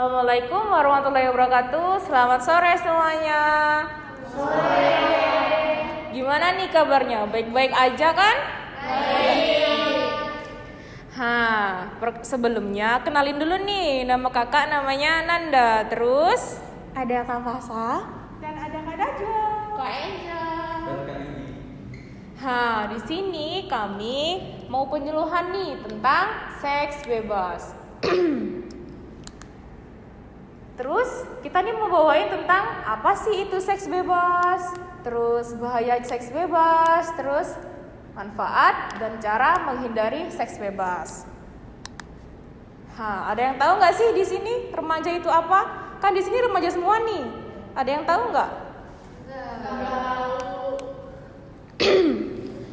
Assalamualaikum warahmatullahi wabarakatuh. Selamat sore semuanya. Sore. Gimana nih kabarnya? Baik-baik aja kan? Baik. Sebelumnya kenalin dulu nih. Nama kakak namanya Nanda. Terus ada Kak Fasa dan ada Kak Dajo. Kak Enja. Dan Kak Indi. di sini kami mau penyuluhan nih tentang seks bebas. Terus kita nih mau bawain tentang apa sih itu seks bebas, terus bahaya seks bebas, terus manfaat dan cara menghindari seks bebas. Ada yang tahu nggak sih di sini remaja itu apa? Kan di sini remaja semua nih. Ada yang tahu nggak?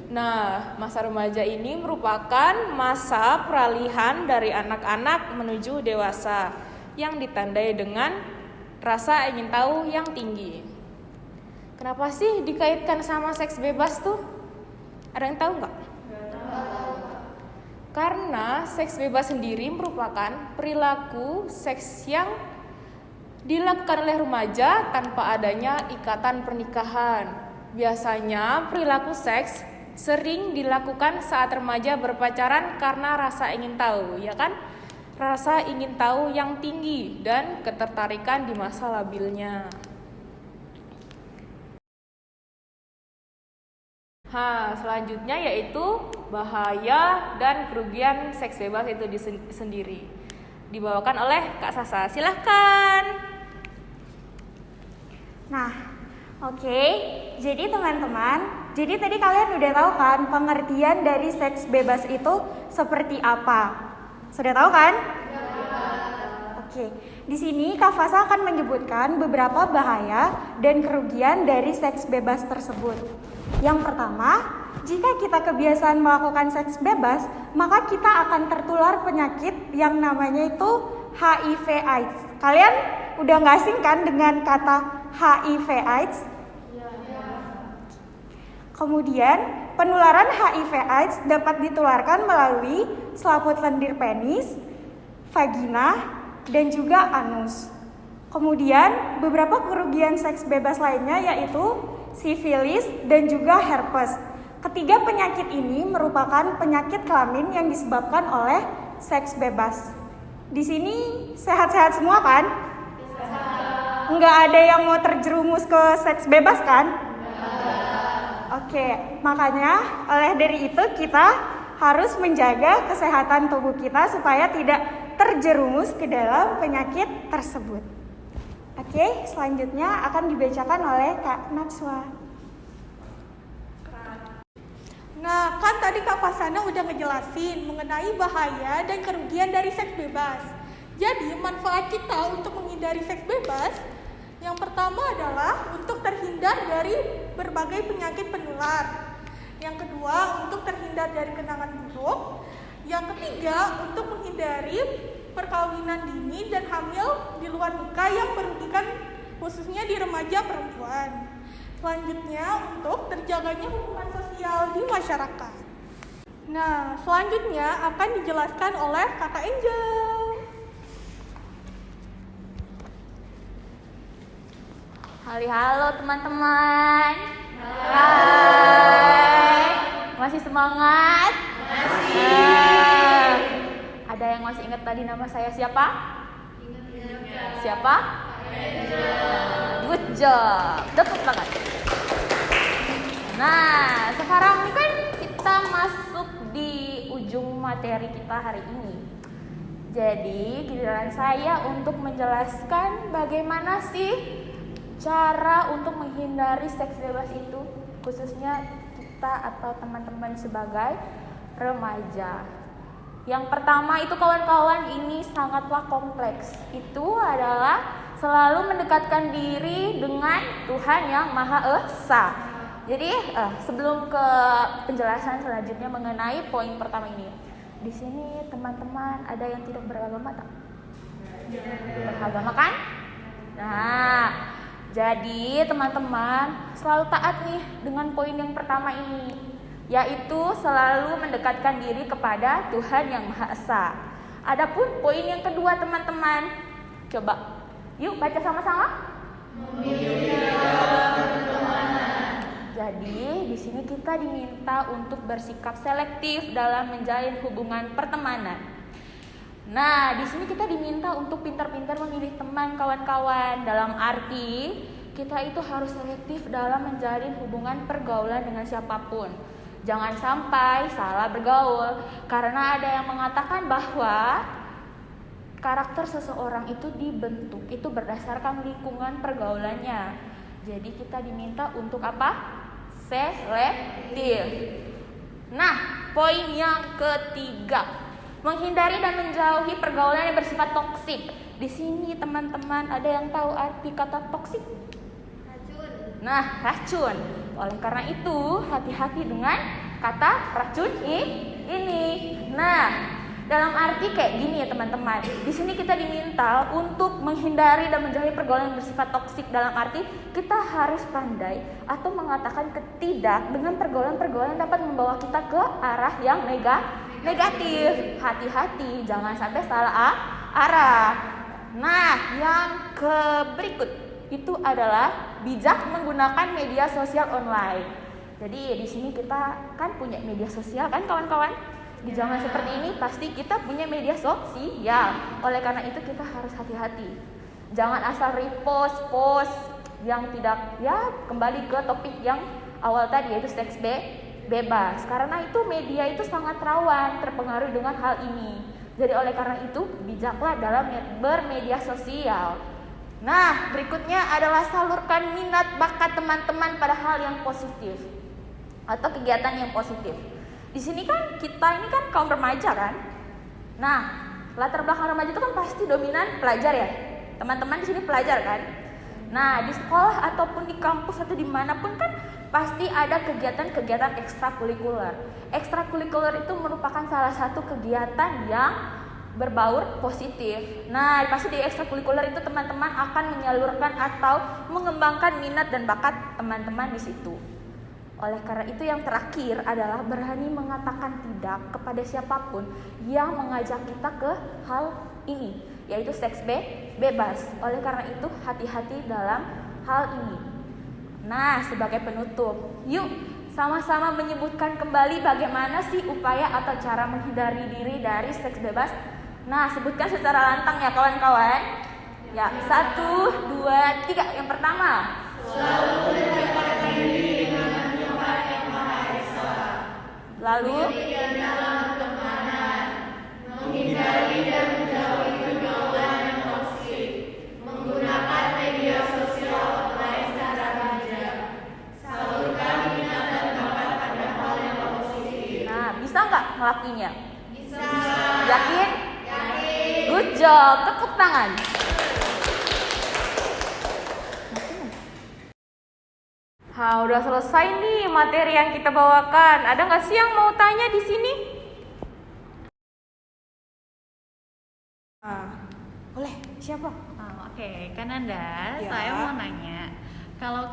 Nah, masa remaja ini merupakan masa peralihan dari anak-anak menuju dewasa yang ditandai dengan rasa ingin tahu yang tinggi. Kenapa sih dikaitkan sama seks bebas tuh? Ada yang tahu nggak? Karena seks bebas sendiri merupakan perilaku seks yang dilakukan oleh remaja tanpa adanya ikatan pernikahan. Biasanya perilaku seks sering dilakukan saat remaja berpacaran karena rasa ingin tahu, ya kan? Rasa ingin tahu yang tinggi dan ketertarikan di masa labilnya. Selanjutnya yaitu bahaya dan kerugian seks bebas itu sendiri. Dibawakan oleh Kak Sasa. Silahkan. Oke. Jadi teman-teman, jadi tadi kalian udah tahu kan pengertian dari seks bebas itu seperti apa? Sudah tahu kan? Oke. Di sini Kak Fasa akan menyebutkan beberapa bahaya dan kerugian dari seks bebas tersebut. Yang pertama, jika kita kebiasaan melakukan seks bebas, maka kita akan tertular penyakit yang namanya itu HIV/AIDS. Kalian udah nggak asing kan dengan kata HIV/AIDS? Kemudian, penularan HIV/AIDS dapat ditularkan melalui selaput lendir penis, vagina, dan juga anus. Kemudian, beberapa kerugian seks bebas lainnya yaitu sifilis dan juga herpes. Ketiga penyakit ini merupakan penyakit kelamin yang disebabkan oleh seks bebas. Di sini sehat-sehat semua kan? Nggak ada yang mau terjerumus ke seks bebas kan? Oke, makanya oleh dari itu kita harus menjaga kesehatan tubuh kita supaya tidak terjerumus ke dalam penyakit tersebut. Oke, selanjutnya akan dibacakan oleh Kak Natswa. Nah, kan tadi Kak Fasana udah ngejelasin mengenai bahaya dan kerugian dari seks bebas. Jadi, manfaat kita untuk menghindari seks bebas yang pertama adalah untuk terhindar dari berbagai penyakit penular. Yang kedua, untuk terhindar dari kenangan buruk. Yang ketiga, untuk menghindari perkawinan dini dan hamil di luar nikah yang merugikan khususnya di remaja perempuan. Selanjutnya, untuk terjaganya hubungan sosial di masyarakat. Nah, selanjutnya akan dijelaskan oleh Kakak Angel. Halo teman-teman. Hai. Masih semangat? Masih. Ada yang masih ingat tadi nama saya siapa? Ingat. Siapa? Good job. Tepuk tangan. Nah, sekarang ini kan kita masuk di ujung materi kita hari ini. Jadi, giliran saya untuk menjelaskan bagaimana sih cara untuk menghindari seks bebas itu, khususnya kita atau teman-teman sebagai remaja. Yang pertama itu kawan-kawan, ini sangatlah kompleks. Itu adalah selalu mendekatkan diri dengan Tuhan yang Maha Esa. Jadi sebelum ke penjelasan selanjutnya mengenai poin pertama ini, di sini teman-teman ada yang tidak beragama tak? Beragama kan? Nah, jadi teman-teman selalu taat nih dengan poin yang pertama ini, yaitu selalu mendekatkan diri kepada Tuhan yang Maha Esa. Adapun poin yang kedua teman-teman, Coba, yuk baca sama-sama. Jadi di sini kita diminta untuk bersikap selektif dalam menjalin hubungan pertemanan. Nah, di sini kita diminta untuk pintar-pintar memilih teman kawan-kawan. Dalam arti kita itu harus selektif dalam menjalin hubungan pergaulan dengan siapapun. Jangan sampai salah bergaul, karena ada yang mengatakan bahwa karakter seseorang itu dibentuk itu berdasarkan lingkungan pergaulannya. Jadi kita diminta untuk apa? Selektif. Nah, poin yang ketiga, menghindari dan menjauhi pergaulan yang bersifat toksik. Di sini teman-teman ada yang tahu arti kata toksik? Racun. Nah, racun. Oleh karena itu, hati-hati dengan kata racun ini. Nah, dalam arti kayak gini ya teman-teman. Di sini kita diminta untuk menghindari dan menjauhi pergaulan yang bersifat toksik. Dalam arti kita harus pandai atau mengatakan tidak dengan pergaulan-pergaulan yang dapat membawa kita ke arah yang negatif. Hati-hati, jangan sampai salah arah. Nah, yang berikut itu adalah bijak menggunakan media sosial online. Jadi di sini kita kan punya media sosial kan kawan-kawan? Di zaman seperti ini pasti kita punya media sosial. Oleh karena itu kita harus hati-hati. Jangan asal repost post yang tidak, ya kembali ke topik yang awal tadi, yaitu seks bebas. Karena itu media itu sangat rawan terpengaruh dengan hal ini. Jadi oleh karena itu bijaklah dalam bermedia sosial. Nah, berikutnya adalah salurkan minat bakat teman-teman pada hal yang positif atau kegiatan yang positif. Di sini kan kita ini kan kaum remaja kan. Nah, latar belakang remaja itu kan pasti dominan pelajar ya. Teman-teman di sini pelajar kan. Nah, di sekolah ataupun di kampus atau dimanapun kan pasti ada kegiatan-kegiatan ekstrakurikuler. Ekstrakurikuler itu merupakan salah satu kegiatan yang berbaur positif. Nah, pasti di ekstrakurikuler itu teman-teman akan menyalurkan atau mengembangkan minat dan bakat teman-teman di situ. Oleh karena itu yang terakhir adalah berani mengatakan tidak kepada siapapun yang mengajak kita ke hal ini, yaitu seks bebas. Oleh karena itu hati-hati dalam hal ini. Nah, sebagai penutup, yuk sama-sama menyebutkan kembali bagaimana sih upaya atau cara menghindari diri dari seks bebas. Nah, sebutkan secara lantang ya kawan-kawan. Ya, 1, 2, 3. Yang pertama, selalu mendekatkan diri dengan Tuhan Yang Maha Esa. Lalu, dalam pertemanan, menghindari dan menjauhi pergaulan yang toksik, menggunakan media sosial online secara bijak, salurkan minat dan bakat pada hal yang positif. Nah, bisa nggak ngelakuinnya? Bisa. Yakin? Yakin. Good job, tepuk tangan. Udah selesai nih materi yang kita bawakan. Ada nggak sih yang mau tanya di sini? Boleh, siapa? Oke, Kananda, Ya. saya mau nanya, kalau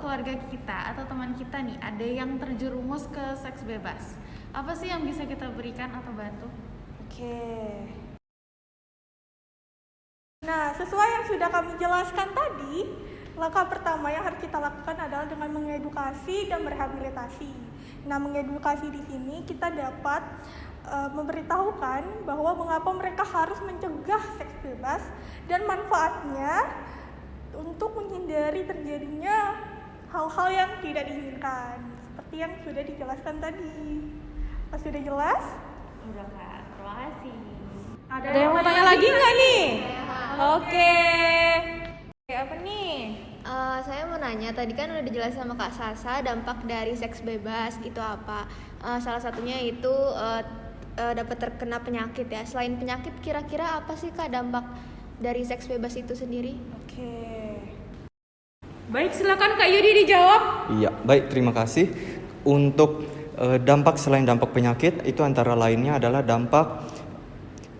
keluarga kita atau teman kita nih ada yang terjerumus ke seks bebas, apa sih yang bisa kita berikan atau bantu? Oke. Nah, sesuai yang sudah kami jelaskan tadi, langkah pertama yang harus kita lakukan adalah dengan mengedukasi dan merehabilitasi. Nah, mengedukasi di sini kita dapat memberitahukan bahwa mengapa mereka harus mencegah seks bebas dan manfaatnya untuk menghindari terjadinya hal-hal yang tidak diinginkan, seperti yang sudah dijelaskan tadi. Apa sudah jelas? Udah Kak, terima kasih. Ada yang mau tanya lagi nggak nih? Oke. Apa nih? Saya mau nanya, tadi kan udah dijelasin sama Kak Sasa dampak dari seks bebas itu apa. Salah satunya itu dapat terkena penyakit ya. Selain penyakit, kira-kira apa sih Kak dampak dari seks bebas itu sendiri? Oke. Baik, silakan Kak Yudi dijawab. Iya, baik, terima kasih. Untuk dampak selain dampak penyakit, itu antara lainnya adalah dampak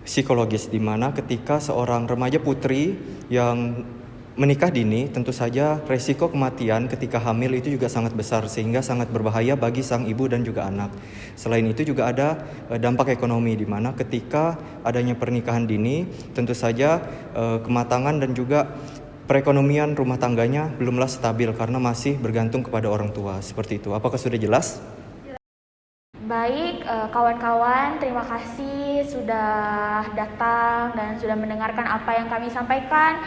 psikologis, di mana ketika seorang remaja putri yang menikah dini, tentu saja resiko kematian ketika hamil itu juga sangat besar sehingga sangat berbahaya bagi sang ibu dan juga anak. Selain itu juga ada dampak ekonomi di mana ketika adanya pernikahan dini, tentu saja kematangan dan juga perekonomian rumah tangganya belumlah stabil karena masih bergantung kepada orang tua. Seperti itu. Apakah sudah jelas? Baik, kawan-kawan, terima kasih sudah datang dan sudah mendengarkan apa yang kami sampaikan.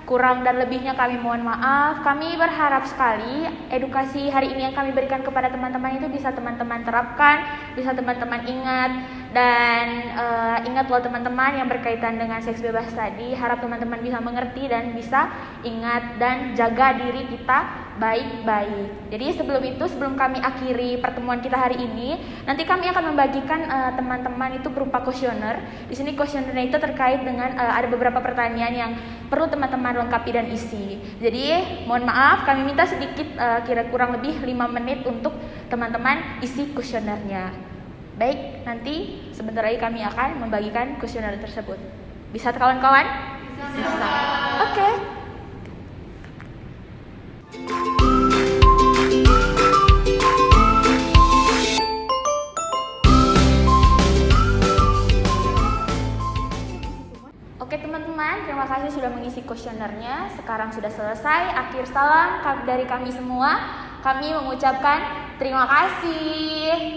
Kurang dan lebihnya kami mohon maaf. Kami berharap sekali edukasi hari ini yang kami berikan kepada teman-teman itu bisa teman-teman terapkan, bisa teman-teman ingat. Dan ingat loh teman-teman yang berkaitan dengan seks bebas tadi, harap teman-teman bisa mengerti dan bisa ingat dan jaga diri kita baik-baik. Jadi sebelum kami akhiri pertemuan kita hari ini, nanti kami akan membagikan teman-teman itu berupa kuesioner. Di sini kuesionernya itu terkait dengan ada beberapa pertanyaan yang perlu teman-teman lengkapi dan isi. Jadi mohon maaf, kami minta sedikit kurang lebih 5 menit untuk teman-teman isi kuesionernya. Baik, nanti sebentar lagi kami akan membagikan kuesioner tersebut. Bisa kawan-kawan? Bisa. Oke. Oke teman-teman, terima kasih sudah mengisi kuesionernya. Sekarang sudah selesai. Akhir salam dari kami semua. Kami mengucapkan terima kasih.